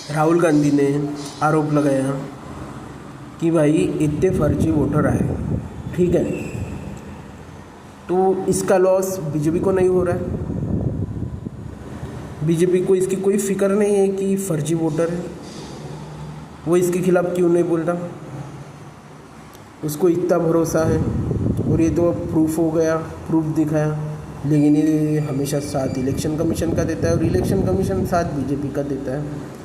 राहुल गांधी ने आरोप लगाया कि भाई इतने फर्जी वोटर आए, ठीक है, तो इसका लॉस बीजेपी को नहीं हो रहा है। बीजेपी को इसकी कोई फिक्र नहीं है कि फर्जी वोटर है, वो इसके खिलाफ क्यों नहीं बोल रहा। उसको इतना भरोसा है और ये तो अब प्रूफ हो गया, प्रूफ दिखाया। लेकिन ये हमेशा साथ इलेक्शन कमीशन का देता है और इलेक्शन कमीशन साथ बीजेपी का देता है।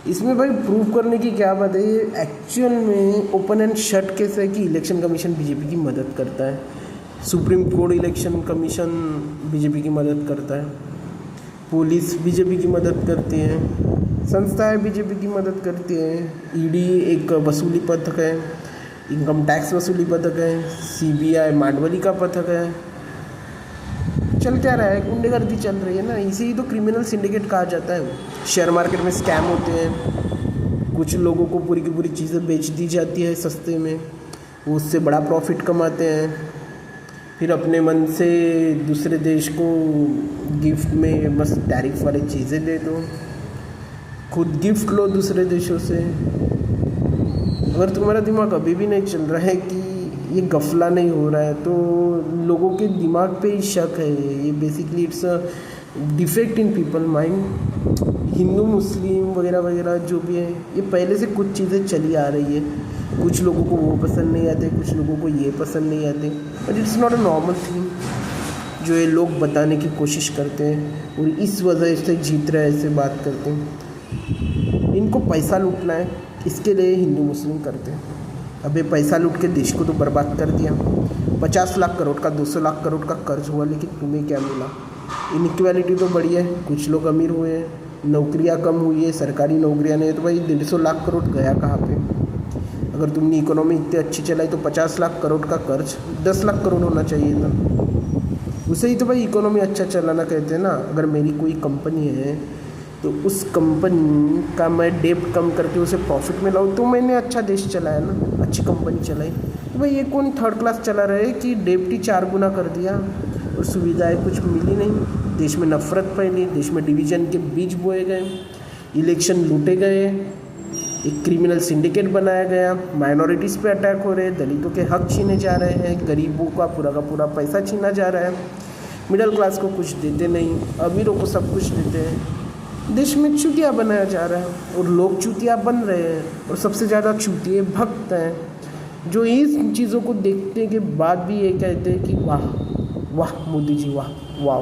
इसमें भाई प्रूव करने की क्या बात है। ये एक्चुअल में ओपन एंड शट केस है कि इलेक्शन कमीशन बीजेपी की मदद करता है, supreme court election commission BJP की मदद करता है, पुलिस बीजेपी की मदद करती है, संस्थाएं बीजेपी की मदद करती है, ईडी एक वसूली पथक है, इनकम टैक्स वसूली पथक है, सीबीआई मांडवली का पथक है। चल क्या रहा है, गुंडेगर्दी चल रही है ना, इसे ही तो क्रिमिनल सिंडिकेट कहा जाता है। शेयर मार्केट में स्कैम होते हैं, कुछ लोगों को पूरी की पूरी चीज़ें बेच दी जाती है सस्ते में, वो उससे बड़ा प्रॉफिट कमाते हैं, फिर अपने मन से दूसरे देश को गिफ्ट में बस टैरिफ वाली चीज़ें दे दो, खुद गिफ्ट लो दूसरे देशों से। अगर तुम्हारा दिमाग अभी भी नहीं चल रहा है कि ये गफला नहीं हो रहा है, तो लोगों के दिमाग पे ही शक है। ये basically it's a defect in people mind. Hindu Muslim वगैरह वगैरह जो भी है, ये पहले से कुछ चीज़ें चली आ रही है। कुछ लोगों को वो पसंद नहीं आते, कुछ लोगों को ये पसंद नहीं आते, but it's not a normal thing जो ये लोग बताने की कोशिश करते हैं और इस वजह से जीत रहे ऐसे बात करते हैं। इनको पैसा लूटना है, इसके लिए हिंदू मुस्लिम करते हैं। अब ये पैसा लूट के देश को तो बर्बाद कर दिया। 50 लाख करोड़ का 200 लाख करोड़ का कर्ज हुआ, लेकिन तुम्हें क्या मिला। इनइक्वालिटी तो बढ़ी है, कुछ लोग अमीर हुए हैं, नौकरियां कम हुई है, सरकारी नौकरियां नहीं है, तो भाई 150 लाख करोड़ गया कहाँ पे। अगर तुमने इकोनॉमी इतनी अच्छी चलाई तो 50 लाख करोड़ का कर्ज 10 लाख करोड़ होना चाहिए था। उसे ही तो भाई इकोनॉमी अच्छा चलाना कहते हैं ना। अगर मेरी कोई कंपनी है तो उस कंपनी का मैं डेब्ट कम करके उसे प्रॉफिट में लाऊं, तो मैंने अच्छा देश चलाया ना, अच्छी कंपनी चलाई। तो भाई ये कौन थर्ड क्लास चला रहे कि डेब्ट ही 4 गुना कर दिया और सुविधाएं कुछ मिली नहीं, देश में नफरत फैली, देश में डिवीज़न के बीज बोए गए, इलेक्शन लूटे गए, एक क्रिमिनल सिंडिकेट बनाया गया, माइनॉरिटीज़ पे अटैक हो रहे हैं, दलितों के हक छीने जा रहे हैं, गरीबों का पूरा पैसा छीना जा रहा है, मिडिल क्लास को कुछ देते नहीं, अमीरों को सब कुछ देते हैं। देश में चूतिया बनाया जा रहा है और लोग चूतिया बन रहे हैं, और सबसे ज़्यादा चूतिए भक्त हैं जो इन चीज़ों को देखने के बाद भी ये कहते हैं कि वाह वाह मोदी जी, वाह वाह।